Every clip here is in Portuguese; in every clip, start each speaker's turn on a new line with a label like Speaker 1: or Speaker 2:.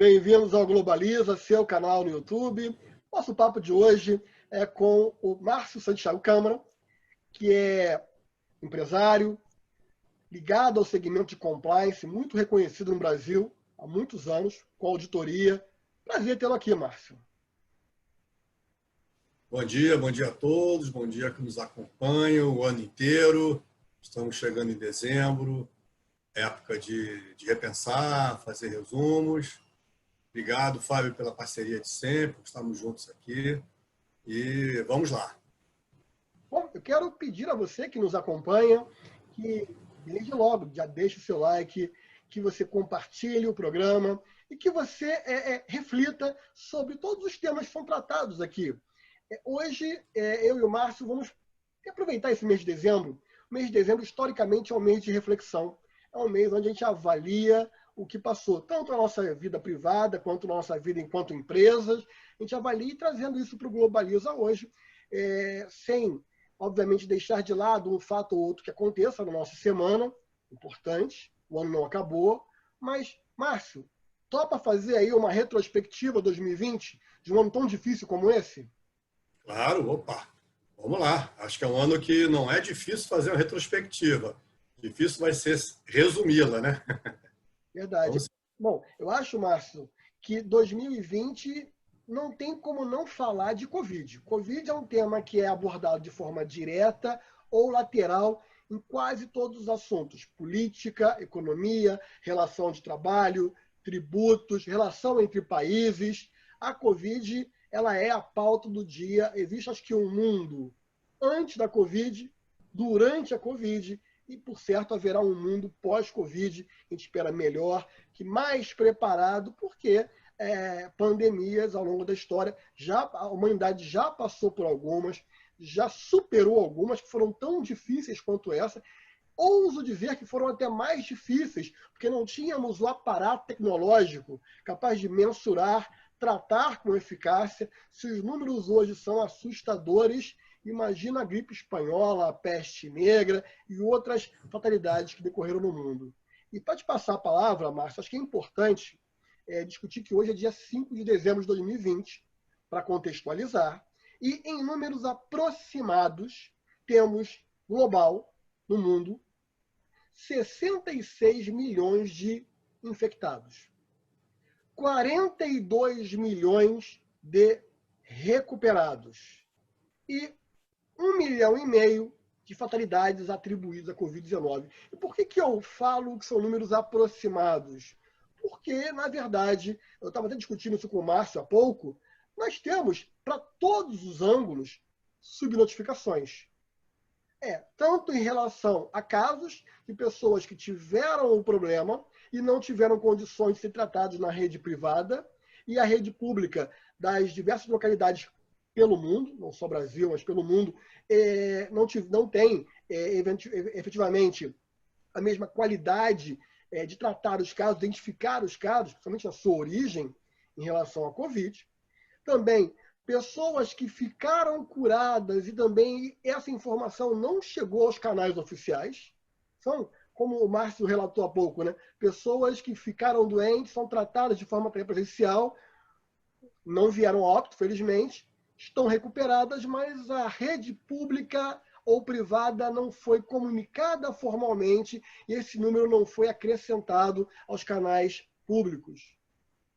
Speaker 1: Bem-vindos ao Globaliza, seu canal no YouTube. Nosso papo de hoje é com o Márcio Santiago Câmara, que é empresário, ligado ao segmento de compliance, muito reconhecido no Brasil há muitos anos, com auditoria. Prazer tê-lo aqui, Márcio.
Speaker 2: Bom dia a todos, bom dia que nos acompanham o ano inteiro. Estamos chegando em dezembro, época de repensar, fazer resumos. Obrigado, Fábio, pela parceria de sempre, estamos juntos aqui e vamos lá.
Speaker 1: Bom, eu quero pedir a você que nos acompanha que, desde logo, já deixe o seu like, que você compartilhe o programa e que você reflita sobre todos os temas que são tratados aqui. Hoje, eu e o Márcio vamos aproveitar esse mês de dezembro. O mês de dezembro, historicamente, é um mês de reflexão. É um mês onde a gente avalia o que passou, tanto na nossa vida privada, quanto na nossa vida enquanto empresas. A gente avalia e trazendo isso para o Globaliza hoje, sem, obviamente, deixar de lado um fato ou outro que aconteça na nossa semana, importante, o ano não acabou. Mas, Márcio, topa fazer aí uma retrospectiva 2020 de um ano tão difícil como esse?
Speaker 2: Claro, opa, vamos lá. Acho que é um ano que não é difícil fazer uma retrospectiva. Difícil vai ser resumi-la, né?
Speaker 1: Verdade.
Speaker 2: Vamos...
Speaker 1: Bom, eu acho, Márcio, que 2020 não tem como não falar de Covid. Covid é um tema que é abordado de forma direta ou lateral em quase todos os assuntos: política, economia, relação de trabalho, tributos, relação entre países. A Covid, ela é a pauta do dia. Existe, acho que, um mundo antes da Covid, durante a Covid, e, por certo, haverá um mundo pós-Covid, a gente espera melhor, que mais preparado, porque pandemias ao longo da história, a humanidade já passou por algumas, já superou algumas que foram tão difíceis quanto essa. Ouso dizer que foram até mais difíceis, porque não tínhamos o aparato tecnológico capaz de mensurar, tratar com eficácia. Se os números hoje são assustadores, imagina a gripe espanhola, a peste negra e outras fatalidades que decorreram no mundo. E para te passar a palavra, Márcio, acho que é importante discutir que hoje é dia 5 de dezembro de 2020, para contextualizar, e em números aproximados, temos global, no mundo, 66 milhões de infectados, 42 milhões de recuperados e 1,5 milhão de fatalidades atribuídas à Covid-19. E por que eu falo que são números aproximados? Porque, na verdade, eu estava até discutindo isso com o Márcio há pouco, nós temos, para todos os ângulos, subnotificações. Tanto em relação a casos de pessoas que tiveram o problema e não tiveram condições de ser tratados na rede privada, e a rede pública das diversas localidades pelo mundo, não só Brasil, mas pelo mundo, não tem efetivamente a mesma qualidade de tratar os casos, identificar os casos, principalmente a sua origem em relação à Covid. Também pessoas que ficaram curadas e também essa informação não chegou aos canais oficiais. São, como o Márcio relatou há pouco, né? Pessoas que ficaram doentes, são tratadas de forma presencial, não vieram a óbito, felizmente, estão recuperadas, mas a rede pública ou privada não foi comunicada formalmente e esse número não foi acrescentado aos canais públicos.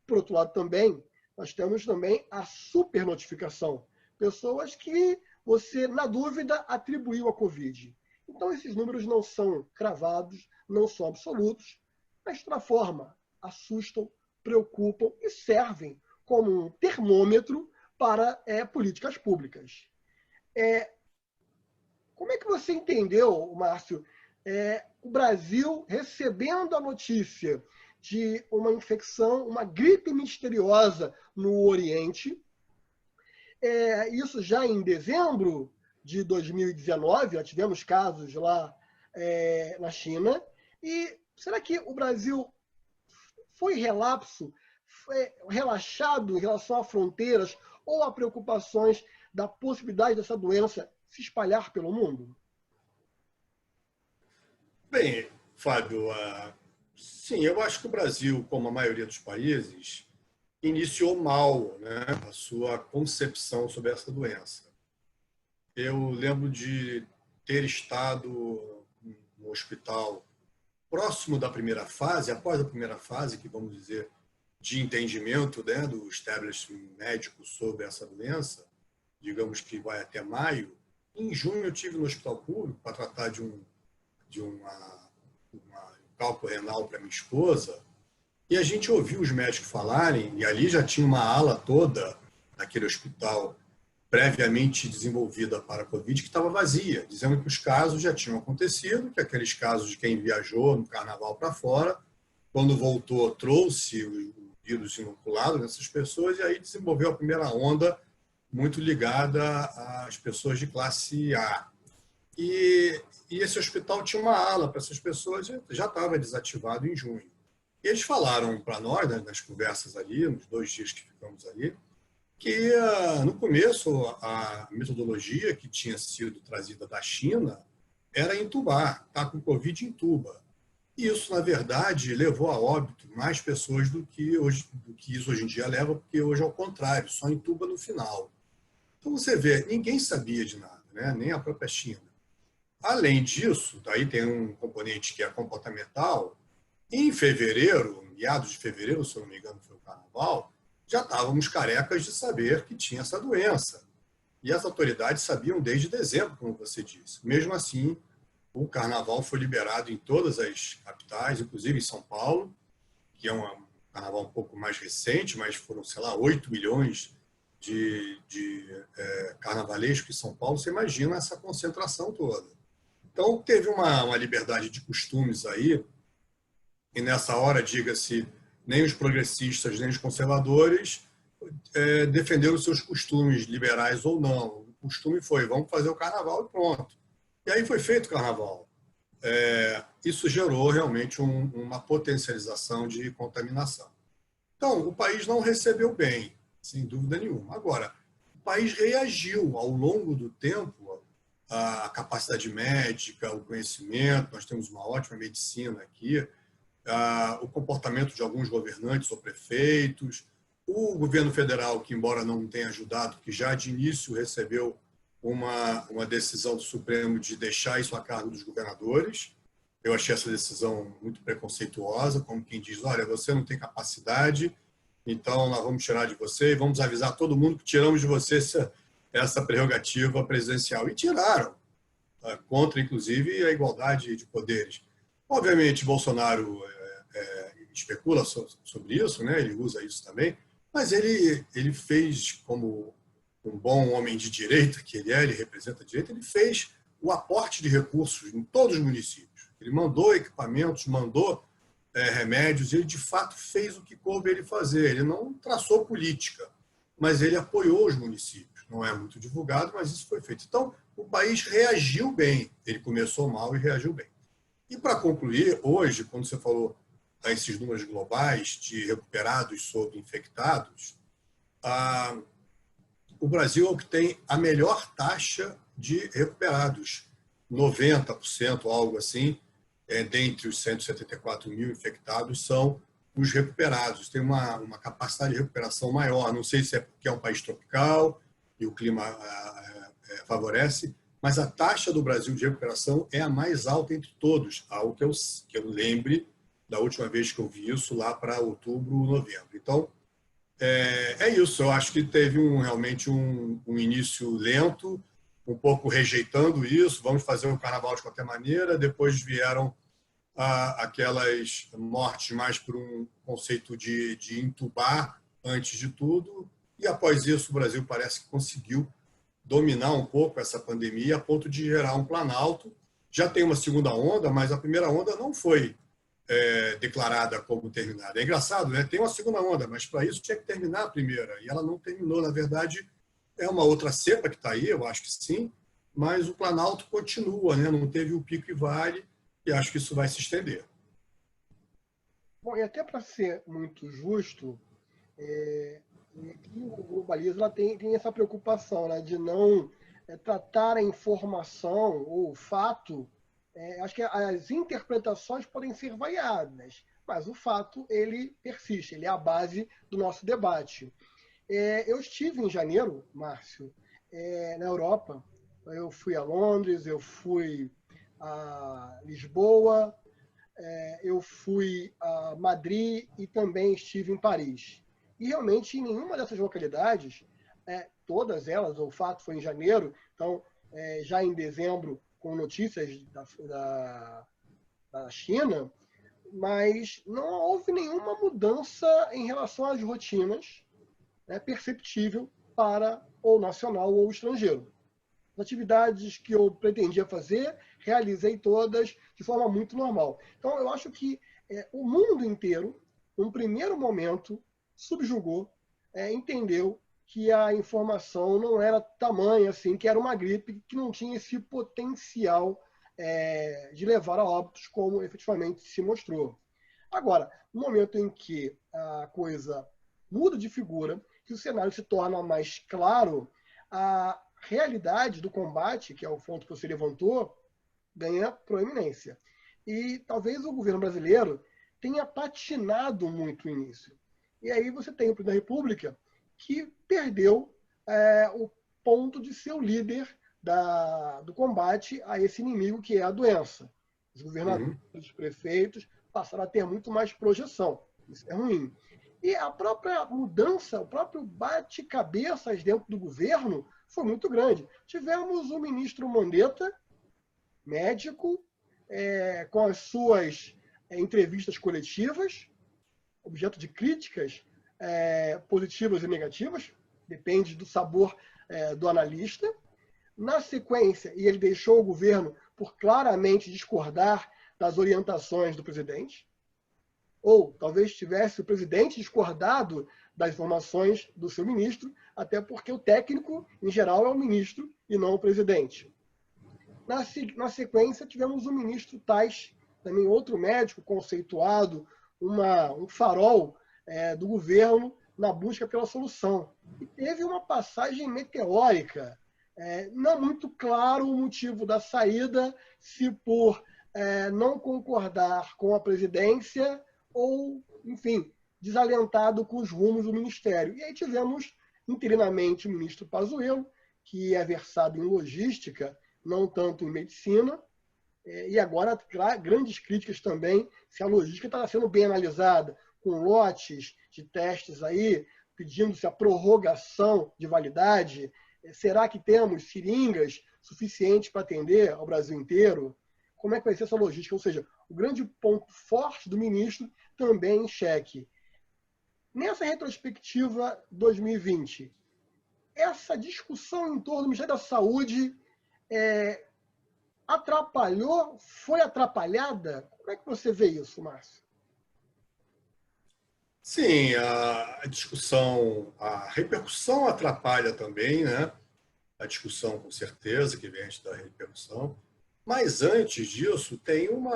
Speaker 1: Por outro lado, também, nós temos também a supernotificação. Pessoas que você, na dúvida, atribuiu a Covid. Então, esses números não são cravados, não são absolutos, mas, de toda forma, assustam, preocupam e servem como um termômetro para políticas públicas. Como é que você entendeu, Márcio, o Brasil recebendo a notícia de uma infecção, uma gripe misteriosa no Oriente, isso já em dezembro de 2019, já tivemos casos lá na China, e será que o Brasil foi relapso, foi relaxado em relação a fronteiras ou a preocupações da possibilidade dessa doença se espalhar pelo mundo?
Speaker 2: Bem, Fábio, sim, eu acho que o Brasil, como a maioria dos países, iniciou mal, né, a sua concepção sobre essa doença. Eu lembro de ter estado no hospital próximo da primeira fase, após a primeira fase, que vamos dizer, de entendimento, né, do establishment médico sobre essa doença, digamos que vai até maio. Em junho eu tive no hospital público para tratar de um cálculo renal para minha esposa, e a gente ouviu os médicos falarem, e ali já tinha uma ala toda naquele hospital previamente desenvolvida para a Covid, que estava vazia, dizendo que os casos já tinham acontecido, que aqueles casos de quem viajou no carnaval para fora, quando voltou, trouxe o vírus inoculado nessas pessoas, e aí desenvolveu a primeira onda muito ligada às pessoas de classe A. E esse hospital tinha uma ala para essas pessoas, já estava desativado em junho. E eles falaram para nós, né, nas conversas ali, nos 2 dias que ficamos ali, que no começo a metodologia que tinha sido trazida da China era entubar, tá com Covid entuba. E isso, na verdade, levou a óbito mais pessoas do que isso hoje em dia leva, porque hoje é o contrário, só entuba no final. Então você vê, ninguém sabia de nada, né? Nem a própria China. Além disso, daí tem um componente que é comportamental. Em fevereiro, meados de fevereiro, se eu não me engano, foi o carnaval, já estávamos carecas de saber que tinha essa doença. E as autoridades sabiam desde dezembro, como você disse. Mesmo assim, o carnaval foi liberado em todas as capitais, inclusive em São Paulo, que é um carnaval um pouco mais recente, mas foram, sei lá, 8 milhões de carnavalescos em São Paulo. Você imagina essa concentração toda. Então, teve uma liberdade de costumes aí, e nessa hora, diga-se, nem os progressistas, nem os conservadores defenderam os seus costumes, liberais ou não. O costume foi, vamos fazer o carnaval e pronto. E aí foi feito o carnaval. Isso gerou realmente uma potencialização de contaminação. Então, o país não recebeu bem, sem dúvida nenhuma. Agora, o país reagiu ao longo do tempo, a capacidade médica, o conhecimento, nós temos uma ótima medicina aqui, o comportamento de alguns governantes ou prefeitos, o governo federal, que embora não tenha ajudado, que já de início recebeu uma decisão do Supremo de deixar isso a cargo dos governadores. Eu achei essa decisão muito preconceituosa, como quem diz, olha, você não tem capacidade, então nós vamos tirar de você e vamos avisar todo mundo que tiramos de você essa prerrogativa presidencial. E tiraram, contra, inclusive, a igualdade de poderes. Obviamente, Bolsonaro especula sobre isso, né? Ele usa isso também, mas ele fez, como um bom homem de direita que ele representa a direita, ele fez o aporte de recursos em todos os municípios. Ele mandou equipamentos, mandou remédios, ele de fato fez o que coube ele fazer. Ele não traçou política, mas ele apoiou os municípios. Não é muito divulgado, mas isso foi feito. Então, o país reagiu bem. Ele começou mal e reagiu bem. E para concluir, hoje, quando você falou a esses números globais de recuperados sobre infectados, o Brasil é o que tem a melhor taxa de recuperados, 90%, algo assim, dentre os 174 mil infectados são os recuperados. Tem uma capacidade de recuperação maior. Não sei se é porque é um país tropical e o clima favorece, mas a taxa do Brasil de recuperação é a mais alta entre todos, algo que eu lembre da última vez que eu vi isso, lá para outubro, novembro. Então, é isso. Eu acho que teve realmente um início lento, um pouco rejeitando isso, vamos fazer o carnaval de qualquer maneira, depois vieram aquelas mortes mais por um conceito de entubar antes de tudo, e após isso o Brasil parece que conseguiu dominar um pouco essa pandemia a ponto de gerar um planalto. Já tem uma segunda onda, mas a primeira onda não foi declarada como terminada. É engraçado, né? Tem uma segunda onda, mas para isso tinha que terminar a primeira, e ela não terminou. Na verdade, é uma outra cepa que está aí, eu acho que sim, mas o Planalto continua, né? Não teve o pico e vale, e acho que isso vai se estender.
Speaker 1: Bom, e até para ser muito justo, o globalismo ela tem essa preocupação, né, de não tratar a informação ou o fato. Acho que as interpretações podem ser variadas, mas o fato, ele persiste, ele é a base do nosso debate. Eu estive em janeiro, Márcio, na Europa. Eu fui a Londres, eu fui a Lisboa, eu fui a Madrid e também estive em Paris. E realmente em nenhuma dessas localidades, todas elas, o fato foi em janeiro, então já em dezembro, com notícias da China, mas não houve nenhuma mudança em relação às rotinas, perceptível para o nacional ou o estrangeiro. As atividades que eu pretendia fazer, realizei todas de forma muito normal. Então, eu acho que o mundo inteiro, num primeiro momento, subjugou, entendeu que a informação não era tamanha assim, que era uma gripe que não tinha esse potencial de levar a óbitos, como efetivamente se mostrou. Agora, no momento em que a coisa muda de figura, que o cenário se torna mais claro, a realidade do combate, que é o ponto que você levantou, ganha proeminência. E talvez o governo brasileiro tenha patinado muito no início. E aí você tem o presidente da República que perdeu o ponto de ser o líder do combate a esse inimigo que é a doença. Os governadores, os prefeitos passaram a ter muito mais projeção. Isso é ruim. E a própria mudança, o próprio bate-cabeças dentro do governo foi muito grande. Tivemos o ministro Mandetta, médico, com as suas entrevistas coletivas, objeto de críticas positivas e negativas, depende do sabor do analista. Na sequência, e ele deixou o governo por claramente discordar das orientações do presidente, ou talvez tivesse o presidente discordado das informações do seu ministro, até porque o técnico, em geral, é o ministro e não o presidente. Na sequência, tivemos o ministro Tais, também outro médico conceituado, um farol do governo na busca pela solução. E teve uma passagem meteórica. Não muito claro o motivo da saída, se por não concordar com a presidência ou, enfim, desalentado com os rumos do Ministério. E aí tivemos, interinamente, o ministro Pazuello, que é versado em logística, não tanto em medicina, e agora grandes críticas também se a logística está sendo bem analisada, com lotes de testes aí, pedindo-se a prorrogação de validade. Será que temos seringas suficientes para atender ao Brasil inteiro? Como é que vai ser essa logística? Ou seja, o grande ponto forte do ministro também em xeque. Nessa retrospectiva 2020, essa discussão em torno do Ministério da Saúde atrapalhou? Foi atrapalhada? Como é que você vê isso, Márcio?
Speaker 2: Sim, a discussão, a repercussão atrapalha também, né? A discussão, com certeza, que vem antes da repercussão. Mas antes disso, tem um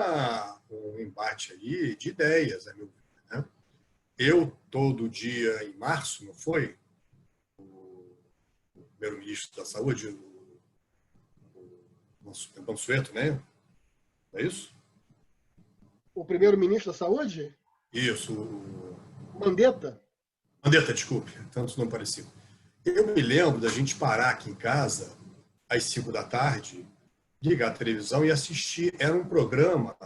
Speaker 2: embate aí de ideias, meu ver, né? Eu, todo dia em março, não foi? O primeiro-ministro da Saúde, o Mansueto, né? Não é isso?
Speaker 1: O primeiro-ministro da Saúde?
Speaker 2: Isso.
Speaker 1: Mandetta?
Speaker 2: Mandetta, desculpe, tantos não pareciam. Eu me lembro da gente parar aqui em casa às 5 da tarde, ligar a televisão e assistir. Era um programa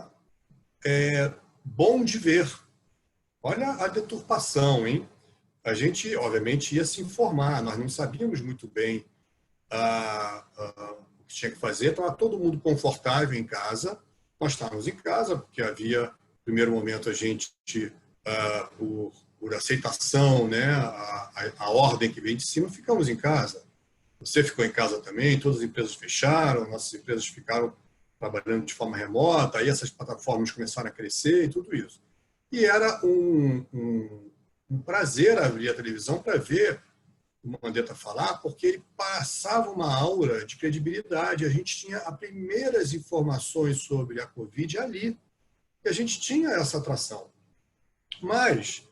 Speaker 2: bom de ver. Olha a deturpação, hein? A gente, obviamente, ia se informar. Nós não sabíamos muito bem o que tinha que fazer. Estava todo mundo confortável em casa. Nós estávamos em casa, porque havia, no primeiro momento, a gente, por aceitação, né, a ordem que vem de cima, ficamos em casa. Você ficou em casa também, todas as empresas fecharam, nossas empresas ficaram trabalhando de forma remota, aí essas plataformas começaram a crescer e tudo isso. E era um prazer abrir a televisão para ver o Mandetta falar, porque ele passava uma aura de credibilidade. A gente tinha as primeiras informações sobre a Covid ali, e a gente tinha essa atração. Mas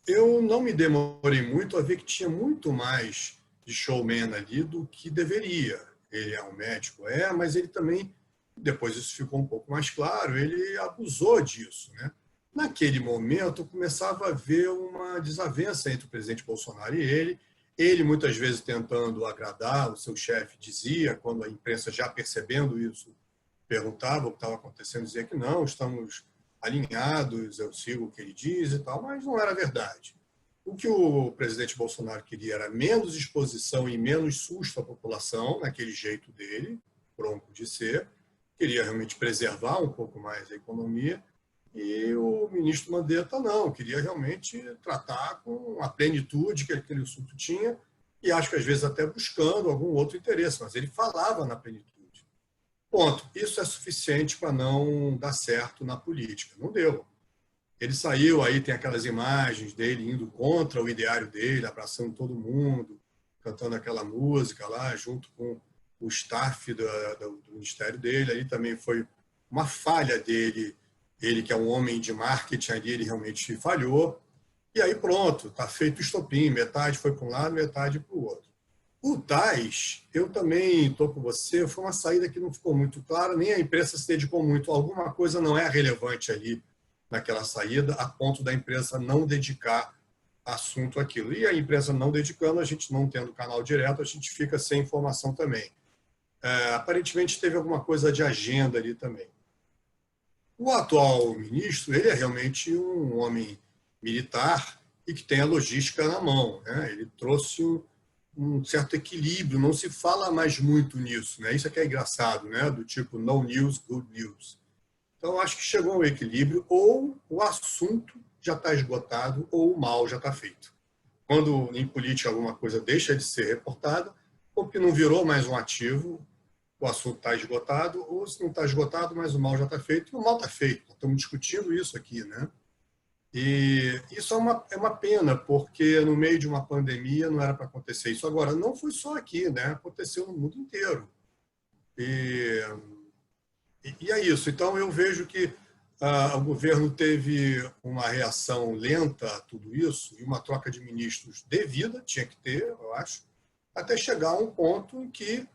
Speaker 2: eu não me demorei muito a ver que tinha muito mais de showman ali do que deveria. Ele é um médico, mas ele também, depois isso ficou um pouco mais claro, ele abusou disso, né? naquele momento, começava a haver uma desavença entre o presidente Bolsonaro e ele muitas vezes tentando agradar o seu chefe, dizia, quando a imprensa já percebendo isso, perguntava o que estava acontecendo, dizia que não, estamos alinhados, eu sigo o que ele diz e tal, mas não era verdade. O que o presidente Bolsonaro queria era menos exposição e menos susto à população, naquele jeito dele, bronco de ser, queria realmente preservar um pouco mais a economia, e o ministro Mandetta não, queria realmente tratar com a plenitude que aquele assunto tinha, e acho que às vezes até buscando algum outro interesse, mas ele falava na plenitude. Ponto. Isso é suficiente para não dar certo na política. Não deu. Ele saiu, aí tem aquelas imagens dele indo contra o ideário dele, abraçando todo mundo, cantando aquela música lá, junto com o staff do ministério dele. Ali também foi uma falha dele. Ele, que é um homem de marketing ali, ele realmente falhou. E aí pronto, está feito o estopim. Metade foi para um lado, metade para o outro. O Tais, eu também estou com você, foi uma saída que não ficou muito clara, nem a imprensa se dedicou muito. Alguma coisa não é relevante ali naquela saída, a ponto da imprensa não dedicar assunto àquilo. E a imprensa não dedicando, a gente não tendo canal direto, a gente fica sem informação também. Aparentemente teve alguma coisa de agenda ali também. O atual ministro, ele é realmente um homem militar e que tem a logística na mão, né? Ele trouxe um certo equilíbrio, não se fala mais muito nisso, né? Isso é que é engraçado, né? Do tipo no news, good news. Então, acho que chegou ao equilíbrio, ou o assunto já está esgotado, ou o mal já está feito. Quando em política alguma coisa deixa de ser reportada, ou que não virou mais um ativo, o assunto está esgotado, ou se não está esgotado, mas o mal já está feito, e o mal está feito. Estamos discutindo isso aqui, né? E isso é uma pena, porque no meio de uma pandemia não era para acontecer isso. Agora, não foi só aqui, né? Aconteceu no mundo inteiro. E é isso. Então, eu vejo que o governo teve uma reação lenta a tudo isso e uma troca de ministros devida, tinha que ter, eu acho, até chegar a um ponto em que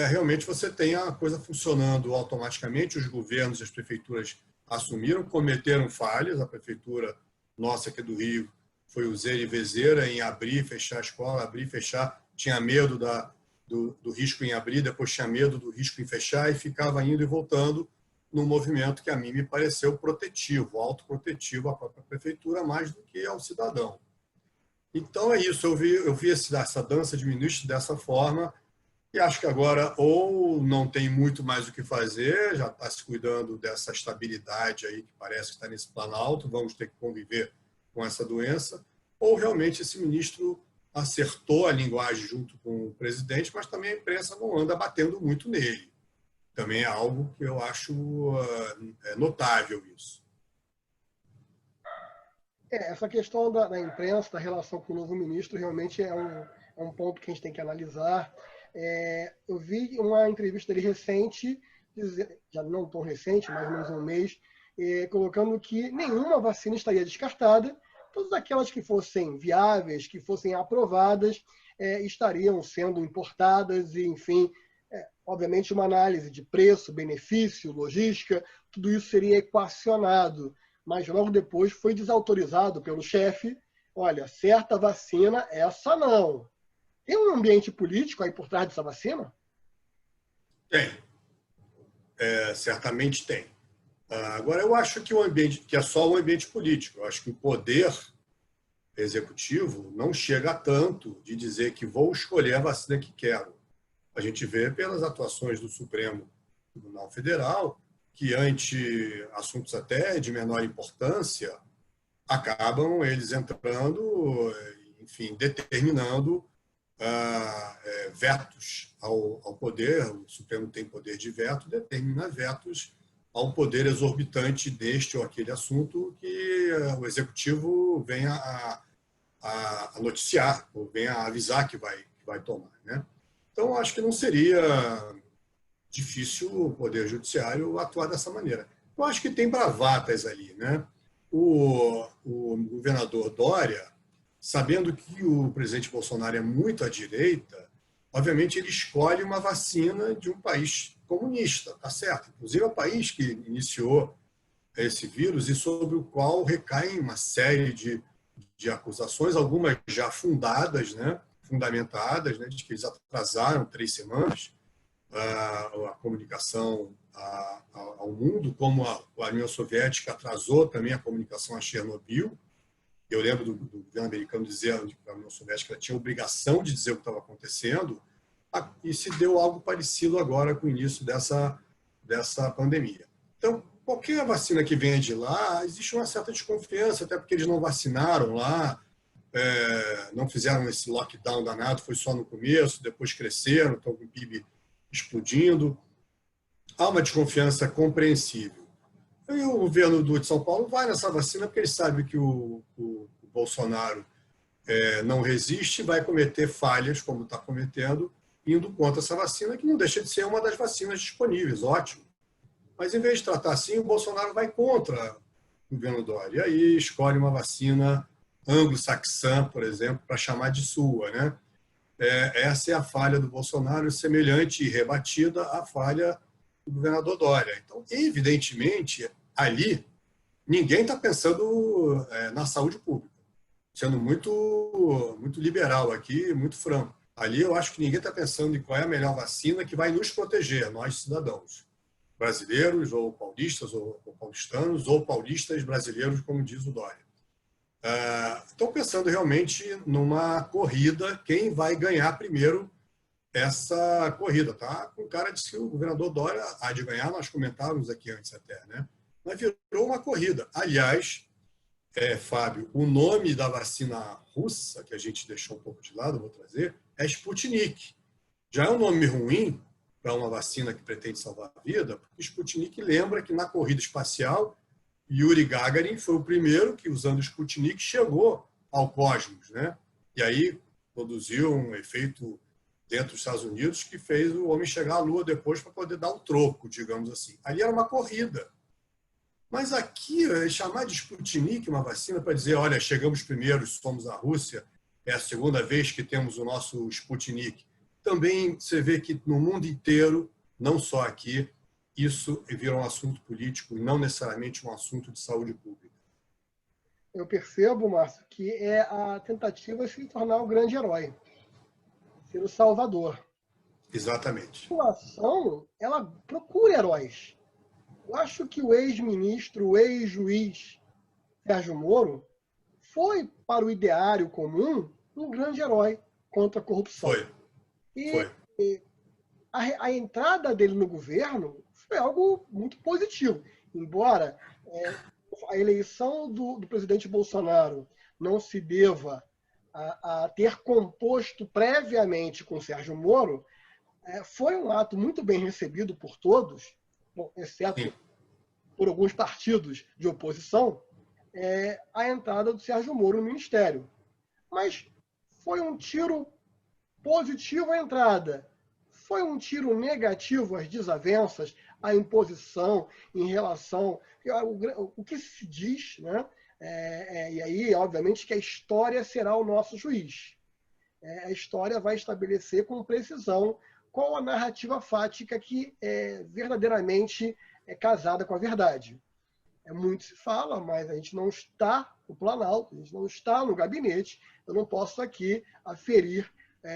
Speaker 2: realmente você tem a coisa funcionando automaticamente, os governos e as prefeituras assumiram, cometeram falhas, a prefeitura nossa aqui do Rio foi useira e vezeira em abrir e fechar a escola, abrir e fechar, tinha medo do risco em abrir, depois tinha medo do risco em fechar e ficava indo e voltando num movimento que a mim me pareceu protetivo, autoprotetivo à própria prefeitura, mais do que ao cidadão. Então é isso, eu vi essa dança de ministros dessa forma, e acho que agora ou não tem muito mais o que fazer, já está se cuidando dessa estabilidade aí, que parece que está nesse planalto, vamos ter que conviver com essa doença, ou realmente esse ministro acertou a linguagem junto com o presidente, mas também a imprensa não anda batendo muito nele. Também é algo que eu acho notável isso.
Speaker 1: Essa questão da imprensa, da relação com o novo ministro, realmente é um ponto que a gente tem que analisar. Eu vi uma entrevista dele recente, já não tão recente, mais ou menos um mês, colocando que nenhuma vacina estaria descartada, todas aquelas que fossem viáveis, que fossem aprovadas, estariam sendo importadas e, enfim, obviamente uma análise de preço, benefício, logística, tudo isso seria equacionado, mas logo depois foi desautorizado pelo chefe, olha, certa vacina, essa não. Tem um ambiente político aí por trás dessa vacina?
Speaker 2: Tem. Certamente tem. Agora, eu acho que que é só um ambiente político. Eu acho que o poder executivo não chega a tanto de dizer que vou escolher a vacina que quero. A gente vê pelas atuações do Supremo Tribunal Federal que, ante assuntos até de menor importância, acabam eles entrando, enfim, determinando vetos ao poder. O Supremo tem poder de veto, determina vetos ao poder exorbitante deste ou aquele assunto que o Executivo venha a noticiar, ou venha a avisar que vai tomar, né? Então, acho que não seria difícil o Poder Judiciário atuar dessa maneira. Eu acho que tem bravatas ali, né? O governador Dória, sabendo que o presidente Bolsonaro é muito à direita, obviamente ele escolhe uma vacina de um país comunista, tá certo? Inclusive é o país que iniciou esse vírus e sobre o qual recaem uma série de acusações, algumas já fundadas, né, fundamentadas, né, de que eles atrasaram 3 semanas a comunicação ao mundo, como a União Soviética atrasou também a comunicação a Chernobyl. Eu lembro do governo americano dizendo que a União Soviética tinha a obrigação de dizer o que estava acontecendo, e se deu algo parecido agora com o início dessa pandemia. Então, qualquer vacina que venha de lá, existe uma certa desconfiança, até porque eles não vacinaram lá, não fizeram esse lockdown danado, foi só no começo, depois cresceram, estão com o PIB explodindo. Há uma desconfiança compreensível. E o governo de São Paulo vai nessa vacina porque ele sabe que o Bolsonaro não resiste, vai cometer falhas, como está cometendo, indo contra essa vacina, que não deixa de ser uma das vacinas disponíveis, ótimo. Mas, em vez de tratar assim, o Bolsonaro vai contra o governo Dória. E aí escolhe uma vacina anglo-saxã, por exemplo, para chamar de sua, né? Essa é a falha do Bolsonaro, semelhante e rebatida à falha do governador Dória. Então, evidentemente, ali, ninguém está pensando na saúde pública, sendo muito liberal aqui, muito franco. Ali, eu acho que ninguém está pensando em qual é a melhor vacina que vai nos proteger, nós cidadãos, brasileiros ou paulistas, ou paulistanos, ou paulistas brasileiros, como diz o Dória. Estão pensando realmente numa corrida, quem vai ganhar primeiro essa corrida. Tá com cara de que o governador Dória há de ganhar, nós comentávamos aqui antes até, né? Mas virou uma corrida. Aliás, Fábio, o nome da vacina russa, que a gente deixou um pouco de lado, vou trazer, é Sputnik. Já é um nome ruim para uma vacina que pretende salvar a vida, porque Sputnik lembra que na corrida espacial Yuri Gagarin foi o primeiro que, usando o Sputnik, chegou ao cosmos, né? E aí produziu um efeito dentro dos Estados Unidos que fez o homem chegar à Lua depois para poder dar o troco, digamos assim. Ali era uma corrida. Mas aqui, chamar de Sputnik uma vacina para dizer, olha, chegamos primeiro, somos a Rússia, é a segunda vez que temos o nosso Sputnik. Também você vê que no mundo inteiro, não só aqui, isso vira um assunto político e não necessariamente um assunto de saúde pública.
Speaker 1: Eu percebo, Márcio, que é a tentativa de se tornar o grande herói, ser o salvador.
Speaker 2: Exatamente.
Speaker 1: A população, ela procura heróis. Eu acho que o ex-ministro, o ex-juiz Sérgio Moro foi, para o ideário comum, um grande herói contra a corrupção.
Speaker 2: Foi.
Speaker 1: A entrada dele no governo foi algo muito positivo. Embora a eleição do presidente Bolsonaro não se deva a ter composto previamente com Sérgio Moro, foi um ato muito bem recebido por todos, exceto por alguns partidos de oposição, a entrada do Sérgio Moro no ministério. Mas foi um tiro positivo a entrada. Foi um tiro negativo às desavenças, à imposição em relação o que se diz, né? E aí, obviamente, que a história será o nosso juiz. A história vai estabelecer com precisão qual a narrativa fática que verdadeiramente é casada com a verdade. Muito se fala, mas a gente não está no Planalto, a gente não está no gabinete, eu não posso aqui aferir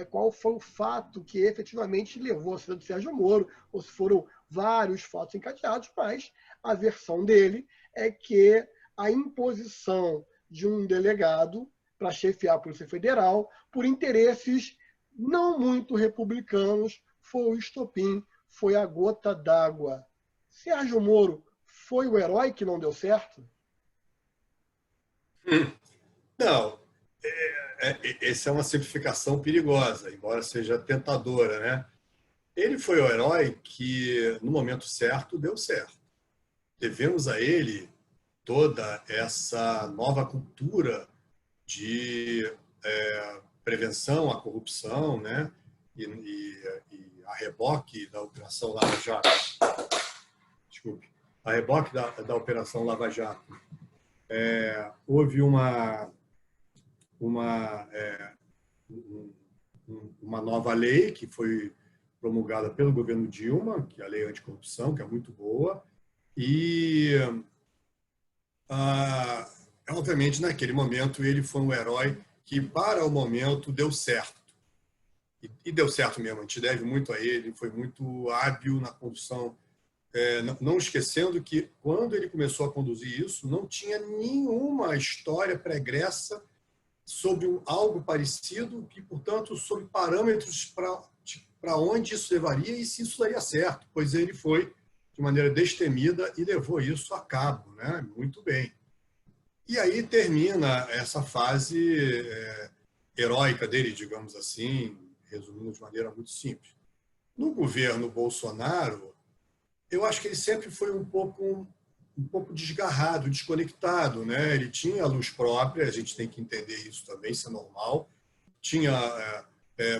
Speaker 1: qual foi o fato que efetivamente levou a saída do Sérgio Moro, ou se foram vários fatos encadeados, mas a versão dele é que a imposição de um delegado para chefiar a Polícia Federal, por interesses não muito republicanos, foi o estopim, foi a gota d'água. Sérgio Moro foi o herói que não deu certo?
Speaker 2: Não. Essa é uma simplificação perigosa, embora seja tentadora, né? Ele foi o herói que, no momento certo, deu certo. Devemos a ele toda essa nova cultura de prevenção à corrupção, né? E a reboque da Operação Lava Jato. Desculpe. A reboque da Operação Lava Jato. Houve uma nova lei que foi promulgada pelo governo Dilma, que é a lei anticorrupção, que é muito boa, e obviamente, naquele momento, ele foi um herói que, para o momento, deu certo. E deu certo mesmo, a gente deve muito a ele, foi muito hábil na condução. Não esquecendo que, quando ele começou a conduzir isso, não tinha nenhuma história pregressa sobre algo parecido e, portanto, sobre parâmetros para onde isso levaria e se isso daria certo, pois ele foi de maneira destemida e levou isso a cabo, né? Muito bem. E aí termina essa fase heróica dele, digamos assim, resumindo de maneira muito simples. No governo Bolsonaro, eu acho que ele sempre foi um pouco desgarrado, desconectado, né? Ele tinha luz própria, a gente tem que entender isso também, isso é normal. Tinha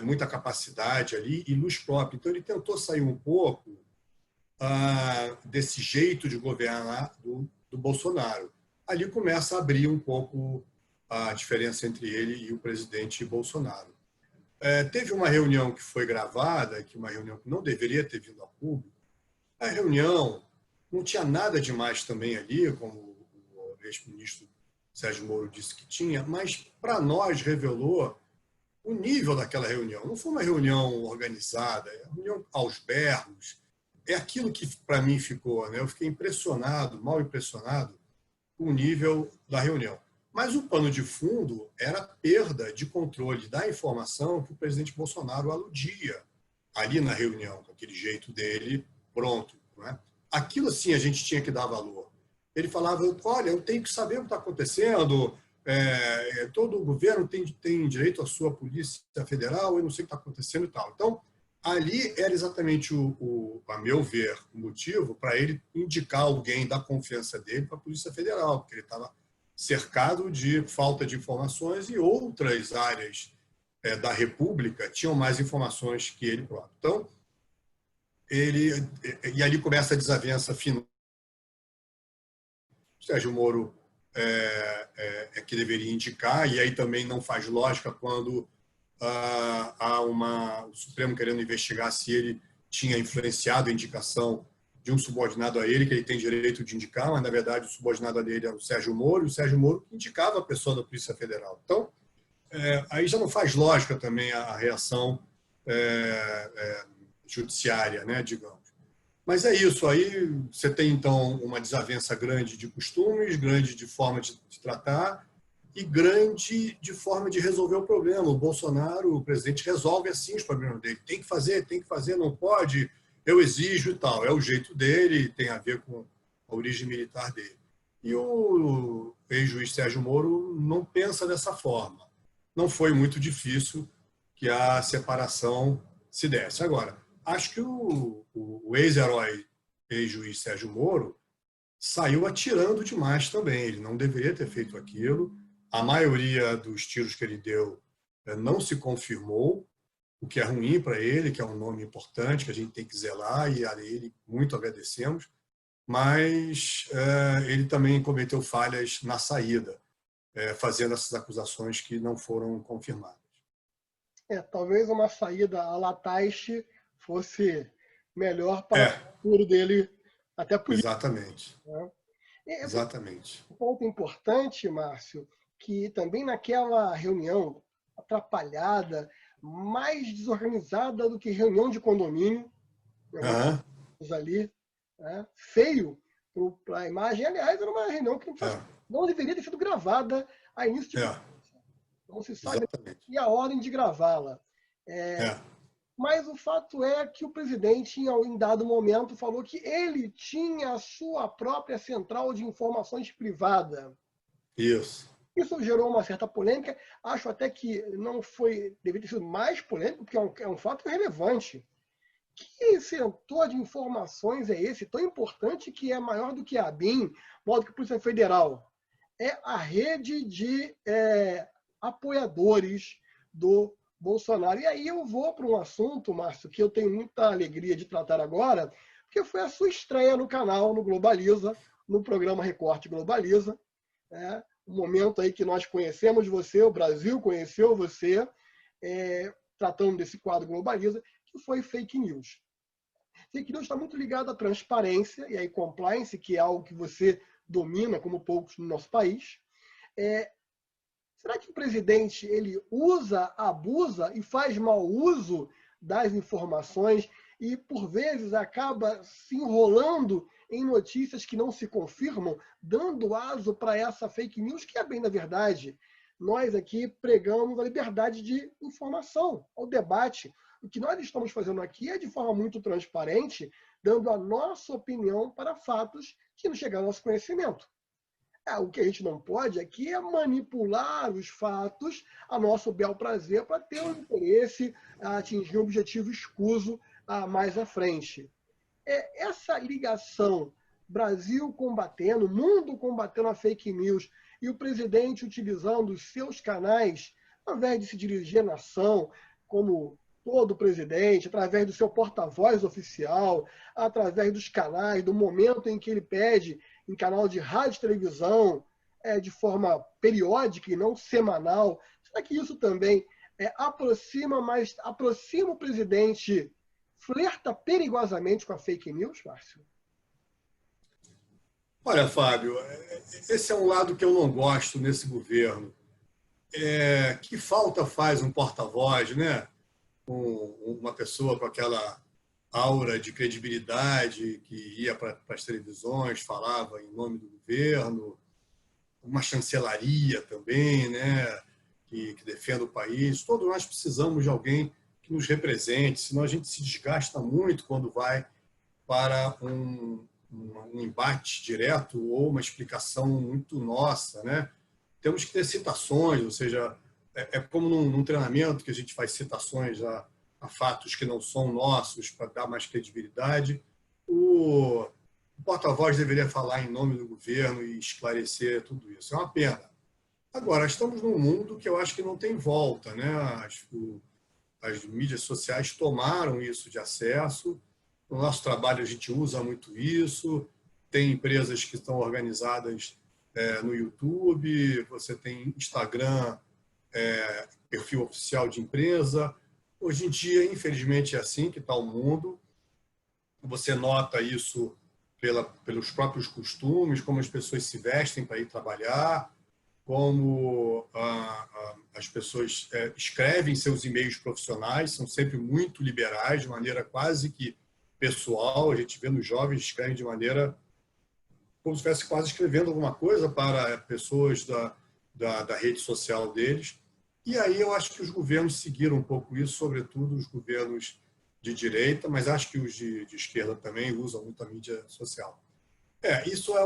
Speaker 2: muita capacidade ali e luz própria. Então ele tentou sair um pouco desse jeito de governar do Bolsonaro. Ali começa a abrir um pouco a diferença entre ele e o presidente Bolsonaro. Teve uma reunião que foi gravada, que uma reunião que não deveria ter vindo a público. A reunião não tinha nada demais também ali, como o ex-ministro Sérgio Moro disse que tinha, mas para nós revelou o nível daquela reunião. Não foi uma reunião organizada, é uma reunião aos berros. É aquilo que para mim ficou, né? Eu fiquei impressionado, mal impressionado, com o nível da reunião. Mas o pano de fundo era a perda de controle da informação que o presidente Bolsonaro aludia ali na reunião, com aquele jeito dele, pronto. Né? Aquilo, sim, a gente tinha que dar valor. Ele falava, olha, eu tenho que saber o que está acontecendo, todo o governo tem direito à sua Polícia Federal, eu não sei o que está acontecendo e tal. Então, ali era exatamente, a meu ver, o motivo para ele indicar alguém da confiança dele para a Polícia Federal, porque ele estava cercado de falta de informações e outras áreas da República tinham mais informações que ele próprio. Então, e ali começa a desavença final. O Sérgio Moro é que deveria indicar, e aí também não faz lógica quando há o Supremo querendo investigar se ele tinha influenciado a indicação de um subordinado a ele, que ele tem direito de indicar, mas, na verdade, o subordinado a ele era o Sérgio Moro, e o Sérgio Moro indicava a pessoa da Polícia Federal. Então, aí já não faz lógica também a reação judiciária, né, digamos. Mas é isso, aí você tem, então, uma desavença grande de costumes, grande de forma de tratar e grande de forma de resolver o problema. O Bolsonaro, o presidente, resolve assim os problemas dele. Tem que fazer, não pode, eu exijo e tal. É o jeito dele, tem a ver com a origem militar dele. E o ex-juiz Sérgio Moro não pensa dessa forma. Não foi muito difícil que a separação se desse. Agora, acho que o ex-herói, ex-juiz Sérgio Moro, saiu atirando demais também. Ele não deveria ter feito aquilo. A maioria dos tiros que ele deu não se confirmou, o que é ruim para ele, que é um nome importante, que a gente tem que zelar, e a ele muito agradecemos. Mas ele também cometeu falhas na saída, fazendo essas acusações que não foram confirmadas.
Speaker 1: Talvez uma saída à la Taixe fosse melhor para o futuro dele, até político.
Speaker 2: Exatamente.
Speaker 1: Né?
Speaker 2: Exatamente.
Speaker 1: Um ponto importante, Márcio, que também naquela reunião atrapalhada, mais desorganizada do que reunião de condomínio, ali, né? Feio para a imagem. Aliás, era uma reunião que não deveria ter sido gravada a início de não se sabe e a ordem de gravá-la. Mas o fato é que o presidente, em dado momento, falou que ele tinha a sua própria central de informações privada.
Speaker 2: Isso.
Speaker 1: Isso gerou uma certa polêmica. Acho até que não foi, deveria ter sido mais polêmico, porque é um fato relevante. Que setor de informações é esse, tão importante, que é maior do que a ABIN, maior do que a Polícia Federal? É a rede de apoiadores do Bolsonaro. E aí eu vou para um assunto, Márcio, que eu tenho muita alegria de tratar agora, porque foi a sua estreia no canal, no Globaliza, no programa Recorte Globaliza. Um momento aí que nós conhecemos você, o Brasil conheceu você, tratando desse quadro Globaliza, que foi fake news. Fake news está muito ligado à transparência e à compliance, que é algo que você domina como poucos no nosso país. Será que o presidente ele usa, abusa e faz mau uso das informações e, por vezes, acaba se enrolando em notícias que não se confirmam, dando aso para essa fake news, que é bem da verdade? Nós aqui pregamos a liberdade de informação, ao debate. O que nós estamos fazendo aqui é de forma muito transparente, dando a nossa opinião para fatos que não chegaram ao nosso conhecimento. O que a gente não pode aqui é manipular os fatos a nosso bel prazer para ter um interesse a atingir um objetivo escuso mais à frente. Essa ligação, Brasil combatendo, mundo combatendo a fake news e o presidente utilizando os seus canais, ao invés de se dirigir à nação, como todo presidente, através do seu porta-voz oficial, através dos canais, do momento em que ele pede em canal de rádio e televisão, de forma periódica e não semanal. Será que isso também aproxima o presidente, flerta perigosamente com a fake news, Márcio?
Speaker 2: Olha, Fábio, esse é um lado que eu não gosto nesse governo. Que falta faz um porta-voz, né? Uma pessoa com aquela aura de credibilidade que ia para as televisões, falava em nome do governo, uma chancelaria também, né? Que defenda o país. Todos nós precisamos de alguém que nos represente, senão a gente se desgasta muito quando vai para um embate direto ou uma explicação muito nossa, né? Temos que ter citações, ou seja, como num treinamento que a gente faz citações a fatos que não são nossos para dar mais credibilidade. O porta-voz deveria falar em nome do governo e esclarecer tudo isso. É uma pena. Agora, estamos num mundo que eu acho que não tem volta, né? As mídias sociais tomaram isso de acesso. No nosso trabalho, a gente usa muito isso. Tem empresas que estão organizadas no YouTube, você tem Instagram, perfil oficial de empresa. Hoje em dia, infelizmente, é assim que está o mundo. Você nota isso pelos próprios costumes, como as pessoas se vestem para ir trabalhar, como as pessoas escrevem seus e-mails profissionais, são sempre muito liberais, de maneira quase que pessoal. A gente vê nos jovens escrevem de maneira como se estivesse quase escrevendo alguma coisa para pessoas da rede social deles. E aí eu acho que os governos seguiram um pouco isso, sobretudo os governos de direita, mas acho que os de esquerda também usam muito a mídia social. Isso é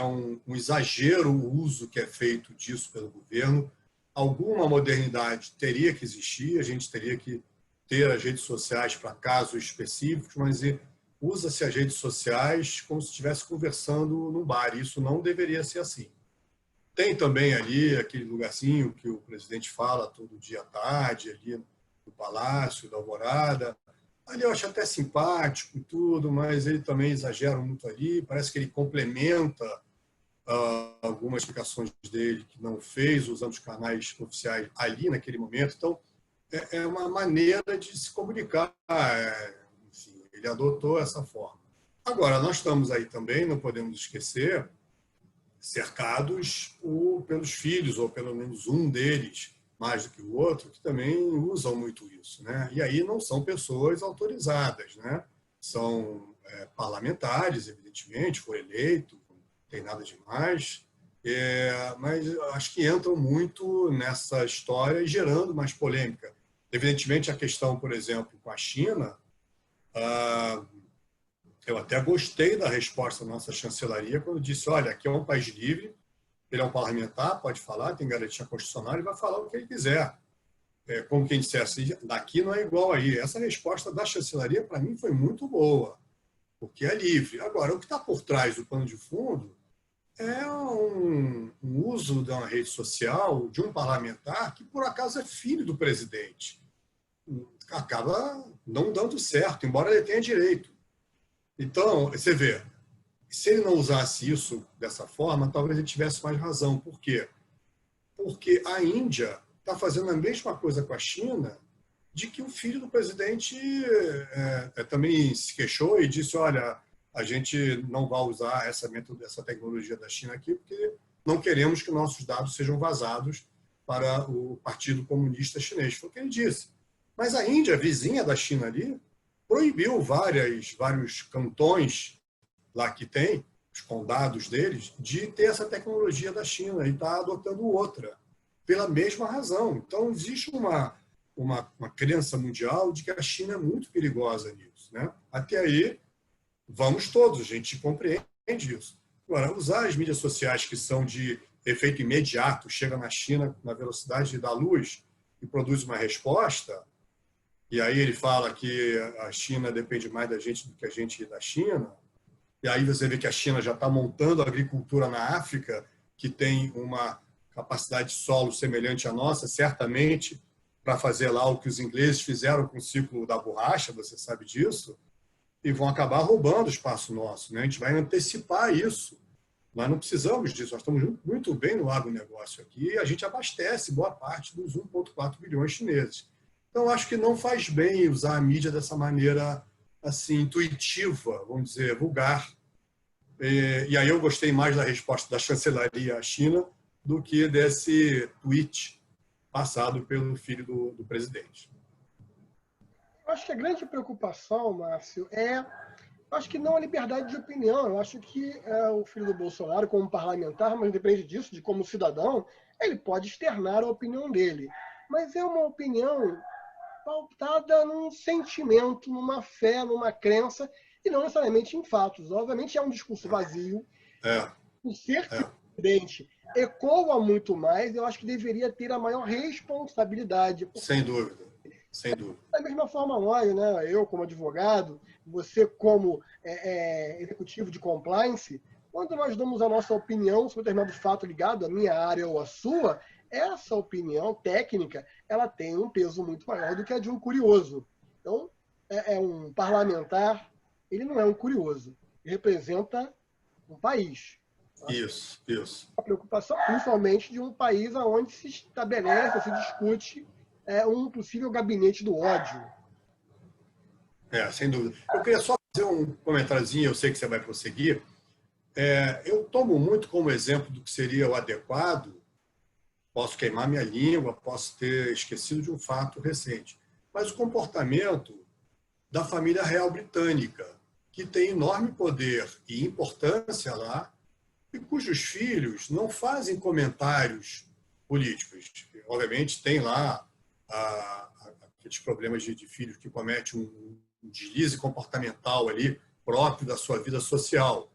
Speaker 2: um exagero o uso que é feito disso pelo governo. Alguma modernidade teria que existir, a gente teria que ter as redes sociais para casos específicos, mas usa-se as redes sociais como se estivesse conversando num bar. Isso não deveria ser assim. Tem também ali aquele lugarzinho que o presidente fala todo dia à tarde, ali no Palácio da Alvorada. Ali eu acho até simpático e tudo, mas ele também exagera muito ali. Parece que ele complementa algumas explicações dele que não fez, usando os canais oficiais ali naquele momento. Então, é uma maneira de se comunicar. Enfim, ele adotou essa forma. Agora, nós estamos aí também, não podemos esquecer, cercados pelos filhos, ou pelo menos um deles, mais do que o outro, que também usam muito isso, né? E aí não são pessoas autorizadas, né? São parlamentares, evidentemente, foi eleito, não tem nada demais, mas acho que entram muito nessa história e gerando mais polêmica. Evidentemente, a questão, por exemplo, com a China, eu até gostei da resposta da nossa chancelaria quando disse, olha, aqui é um país livre, ele é um parlamentar, pode falar, tem garantia constitucional, ele vai falar o que ele quiser. Como quem dissesse, daqui não é igual aí. Essa resposta da chancelaria, para mim, foi muito boa, porque é livre. Agora, o que está por trás do pano de fundo é um uso de uma rede social de um parlamentar que, por acaso, é filho do presidente. Acaba não dando certo, embora ele tenha direito. Então, você vê, se ele não usasse isso dessa forma, talvez ele tivesse mais razão. Por quê? Porque a Índia está fazendo a mesma coisa com a China, de que o filho do presidente também se queixou e disse, olha, a gente não vai usar essa tecnologia da China aqui, porque não queremos que nossos dados sejam vazados para o Partido Comunista Chinês. Foi o que ele disse. Mas a Índia, vizinha da China ali, proibiu vários cantões lá que tem, os condados deles, de ter essa tecnologia da China e está adotando outra, pela mesma razão. Então, existe uma crença mundial de que a China é muito perigosa nisso, né? Até aí, vamos todos, a gente compreende isso. Agora, usar as mídias sociais que são de efeito imediato, chega na China na velocidade da luz e produz uma resposta, e aí ele fala que a China depende mais da gente do que a gente da China, e aí você vê que a China já está montando agricultura na África, que tem uma capacidade de solo semelhante à nossa, certamente, para fazer lá o que os ingleses fizeram com o ciclo da borracha, você sabe disso, e vão acabar roubando o espaço nosso, né? A gente vai antecipar isso. Nós não precisamos disso, nós estamos muito bem no agronegócio aqui e a gente abastece boa parte dos 1,4 bilhões chineses. Então, acho que não faz bem usar a mídia dessa maneira assim, intuitiva, vamos dizer, vulgar. E aí eu gostei mais da resposta da chancelaria à China do que desse tweet passado pelo filho do presidente.
Speaker 1: Eu acho que a grande preocupação, Márcio, acho que não a liberdade de opinião. Eu acho que o filho do Bolsonaro, como parlamentar, mas independente disso, de como cidadão, ele pode externar a opinião dele. Mas é uma opinião pautada num sentimento, numa fé, numa crença, e não necessariamente em fatos. Obviamente é um discurso vazio. O ser presidente ecoa muito mais, eu acho que deveria ter a maior responsabilidade.
Speaker 2: Sem dúvida, sem dúvida.
Speaker 1: Da mesma forma nós, né? Eu como advogado, você como executivo de compliance, quando nós damos a nossa opinião sobre um determinado fato ligado à minha área ou à sua, essa opinião técnica ela tem um peso muito maior do que a de um curioso. Então, um parlamentar, ele não é um curioso, ele representa um país.
Speaker 2: Isso.
Speaker 1: A preocupação, principalmente, de um país onde se estabelece, se discute um possível gabinete do ódio.
Speaker 2: Sem dúvida. Eu queria só fazer um comentáriozinho, eu sei que você vai prosseguir. Eu tomo muito como exemplo do que seria o adequado. Posso queimar minha língua, posso ter esquecido de um fato recente. Mas o comportamento da família real britânica, que tem enorme poder e importância lá, e cujos filhos não fazem comentários políticos. Obviamente, tem lá aqueles problemas de filhos que cometem um deslize comportamental ali próprio da sua vida social.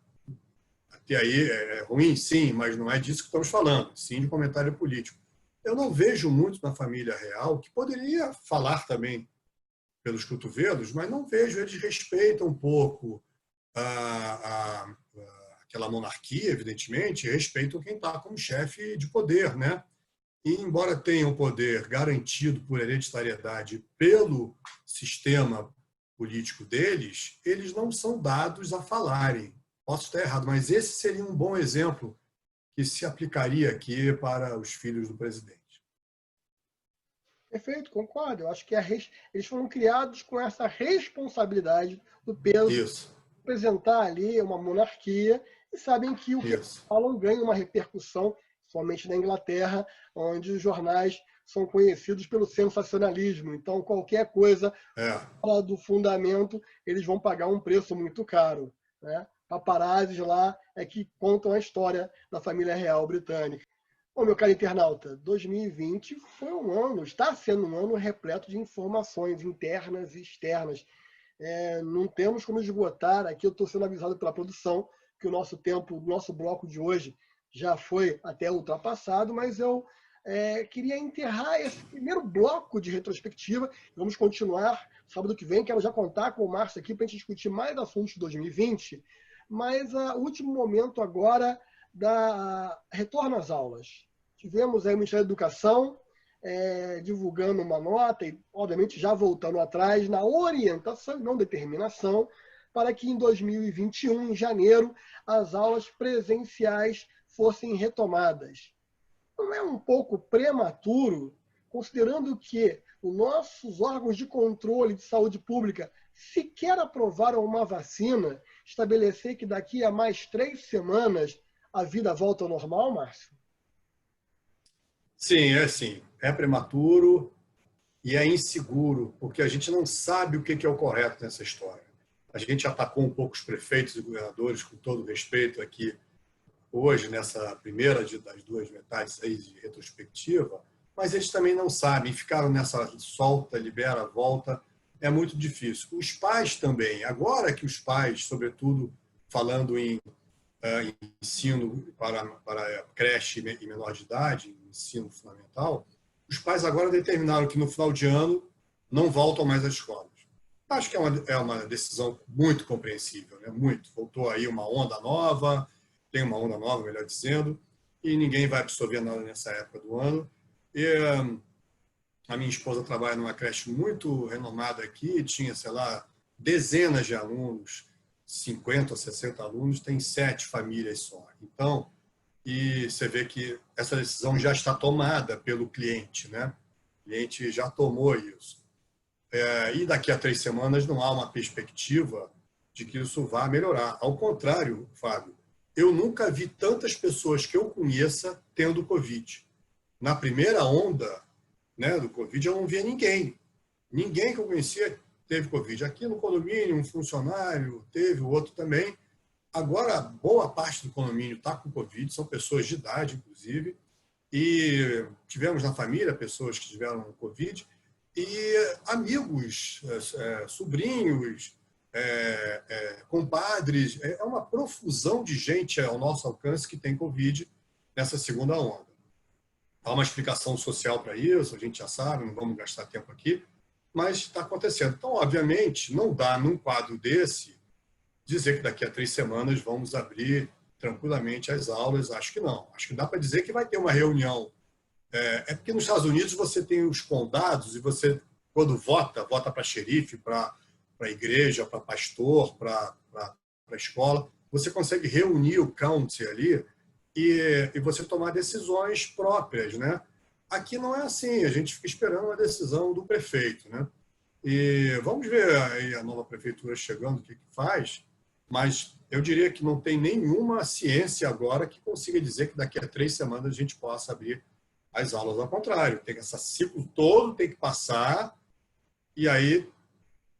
Speaker 2: Até aí é ruim, sim, mas não é disso que estamos falando, sim de comentário político. Eu não vejo muito na família real, que poderia falar também pelos cotovelos, mas não vejo, eles respeitam um pouco aquela monarquia, evidentemente, respeitam quem está como chefe de poder, né? E, embora tenham poder garantido por hereditariedade pelo sistema político deles, eles não são dados a falarem. Posso estar errado, mas esse seria um bom exemplo que se aplicaria aqui para os filhos do presidente.
Speaker 1: Perfeito, concordo. Eu acho que eles foram criados com essa responsabilidade do peso de representar ali uma monarquia e sabem que o que eles falam ganha uma repercussão, somente na Inglaterra, onde os jornais são conhecidos pelo sensacionalismo. Então, qualquer coisa fora do fundamento, eles vão pagar um preço muito caro, né? Paparazzis lá que contam a história da família real britânica. Bom, meu caro internauta, 2020 foi um ano, está sendo um ano repleto de informações internas e externas. Não temos como esgotar, aqui eu estou sendo avisado pela produção que o nosso tempo, o nosso bloco de hoje já foi até ultrapassado, mas eu queria enterrar esse primeiro bloco de retrospectiva. Vamos continuar sábado que vem, quero já contar com o Márcio aqui para a gente discutir mais assuntos de 2020, mas o último momento agora da retorno às aulas. Tivemos aí o Ministério da Educação divulgando uma nota e, obviamente, já voltando atrás na orientação e não determinação para que em 2021, em janeiro, as aulas presenciais fossem retomadas. Não é um pouco prematuro, considerando que os nossos órgãos de controle de saúde pública sequer aprovaram uma vacina estabelecer que daqui a mais 3 semanas a vida volta ao normal, Márcio?
Speaker 2: Sim, é sim. É prematuro e é inseguro, porque a gente não sabe o que é o correto nessa história. A gente atacou um pouco os prefeitos e governadores, com todo respeito aqui, hoje, nessa primeira das duas metades aí de retrospectiva, mas eles também não sabem, ficaram nessa solta, libera, volta, é muito difícil. Os pais também, agora que os pais, sobretudo falando em ensino para creche e menor de idade, ensino fundamental, os pais agora determinaram que no final de ano não voltam mais às escolas. Acho que é uma decisão muito compreensível, né? Muito. Voltou aí uma onda nova, tem uma onda nova, melhor dizendo, e ninguém vai absorver nada nessa época do ano. E a minha esposa trabalha numa creche muito renomada aqui, tinha, sei lá, dezenas de alunos, 50 ou 60 alunos, tem 7 famílias só. Então, e você vê que essa decisão já está tomada pelo cliente, né? O cliente já tomou isso. E daqui a 3 semanas não há uma perspectiva de que isso vá melhorar. Ao contrário, Fábio, eu nunca vi tantas pessoas que eu conheça tendo Covid. Na primeira onda, né, do Covid, eu não via ninguém. Ninguém que eu conhecia teve Covid. Aqui no condomínio, um funcionário teve, o outro também. Agora, boa parte do condomínio está com Covid, são pessoas de idade, inclusive, e tivemos na família pessoas que tiveram Covid, e amigos, sobrinhos, compadres, é uma profusão de gente ao nosso alcance que tem Covid nessa segunda onda. Há uma explicação social para isso, a gente já sabe, não vamos gastar tempo aqui, mas está acontecendo. Então, obviamente, não dá, num quadro desse, dizer que daqui a 3 semanas vamos abrir tranquilamente as aulas. Acho que não. Acho que dá para dizer que vai ter uma reunião. É porque nos Estados Unidos você tem os condados e você, quando vota para xerife, para igreja, para pastor, para escola, você consegue reunir o county ali e você tomar decisões próprias, né? Aqui não é assim, a gente fica esperando a decisão do prefeito, né? E vamos ver aí a nova prefeitura chegando, o que faz, mas eu diria que não tem nenhuma ciência agora que consiga dizer que daqui a 3 semanas a gente possa abrir as aulas. Ao contrário, tem esse ciclo todo, tem que passar, e aí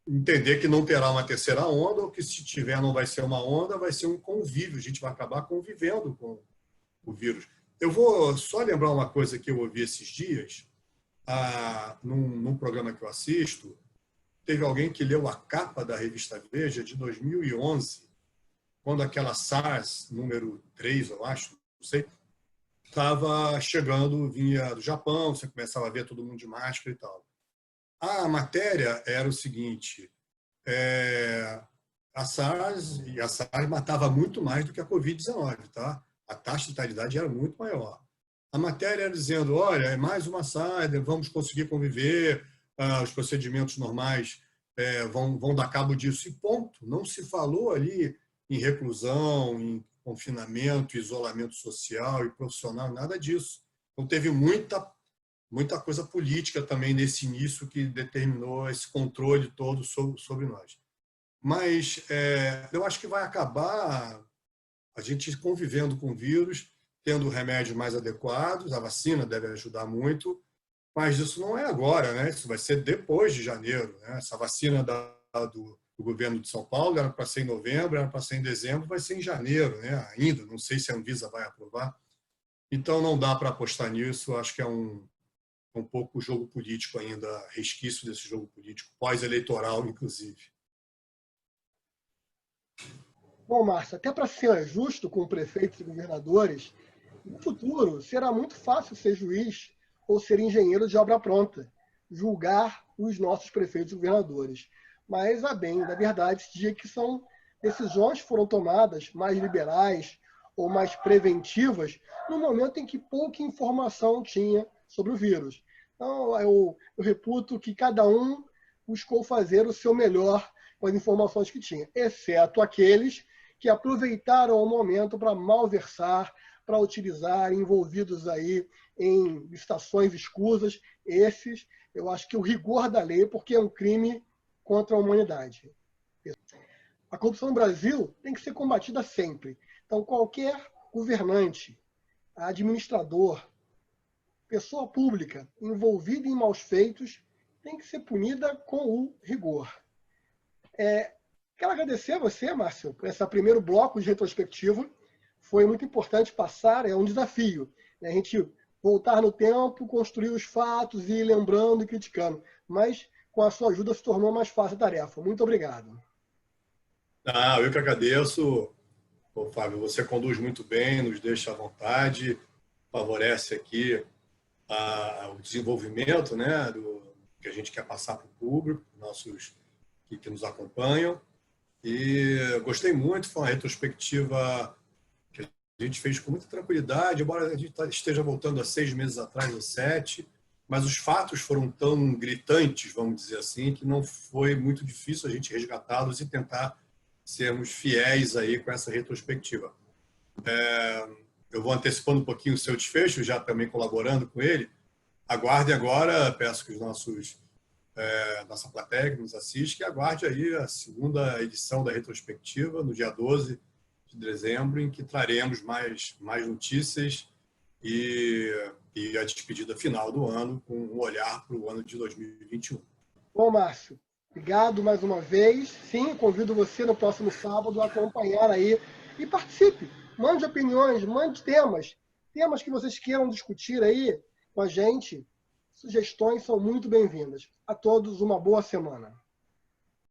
Speaker 2: entender que não terá uma terceira onda, ou que se tiver não vai ser uma onda, vai ser um convívio, a gente vai acabar convivendo com o vírus. Eu vou só lembrar uma coisa que eu ouvi esses dias, num programa que eu assisto, teve alguém que leu a capa da revista Veja de 2011, quando aquela SARS número 3, eu acho, não sei, estava chegando, vinha do Japão, você começava a ver todo mundo de máscara e tal. A matéria era o seguinte, a SARS matava muito mais do que a Covid-19, tá? A taxa de letalidade era muito maior. A matéria era dizendo, olha, é mais uma SARS, vamos conseguir conviver, os procedimentos normais vão dar cabo disso. E ponto. Não se falou ali em reclusão, em confinamento, isolamento social e profissional, nada disso. Então, teve muita coisa política também nesse início que determinou esse controle todo sobre nós. Mas eu acho que vai acabar a gente convivendo com o vírus, tendo remédios mais adequados, a vacina deve ajudar muito, mas isso não é agora, né? Isso vai ser depois de janeiro, né? Essa vacina do governo de São Paulo era para ser em novembro, era para ser em dezembro, vai ser em janeiro, né? Ainda, não sei se a Anvisa vai aprovar. Então não dá para apostar nisso, acho que é um pouco jogo político ainda, resquício desse jogo político, pós-eleitoral, inclusive.
Speaker 1: Bom, Márcio, até para ser justo com prefeitos e governadores, no futuro será muito fácil ser juiz ou ser engenheiro de obra pronta, julgar os nossos prefeitos e governadores. Mas, a bem da verdade, se diz que são decisões que foram tomadas mais liberais ou mais preventivas no momento em que pouca informação tinha sobre o vírus. Então, eu reputo que cada um buscou fazer o seu melhor com as informações que tinha, exceto aqueles que aproveitaram o momento para malversar, para utilizar, envolvidos aí em licitações escusas. Esses, eu acho que o rigor da lei, porque é um crime contra a humanidade. A corrupção no Brasil tem que ser combatida sempre. Então, qualquer governante, administrador, pessoa pública envolvida em maus feitos tem que ser punida com o rigor. Quero agradecer a você, Márcio, por esse primeiro bloco de retrospectiva. Foi muito importante passar, é um desafio, né? A gente voltar no tempo, construir os fatos e ir lembrando e criticando. Mas, com a sua ajuda, se tornou mais fácil a tarefa. Muito obrigado.
Speaker 2: Eu que agradeço. Ô, Fábio, você conduz muito bem, nos deixa à vontade, favorece aqui o desenvolvimento, né, do que a gente quer passar para o público, nossos que nos acompanham. E gostei muito, foi uma retrospectiva que a gente fez com muita tranquilidade, embora a gente esteja voltando a 6 meses atrás, ou 7, mas os fatos foram tão gritantes, vamos dizer assim, que não foi muito difícil a gente resgatá-los e tentar sermos fiéis aí com essa retrospectiva. Eu vou antecipando um pouquinho o seu desfecho, já também colaborando com ele. Aguarde agora, peço que os nossa plateia que nos assiste, que aguarde aí a segunda edição da retrospectiva, no dia 12 de dezembro, em que traremos mais notícias e a despedida final do ano, com um olhar para o ano de 2021.
Speaker 1: Bom, Márcio, obrigado mais uma vez. Sim, convido você no próximo sábado a acompanhar aí e participe. Mande opiniões, mande temas que vocês queiram discutir aí com a gente. Sugestões são muito bem-vindas. A todos, uma boa semana.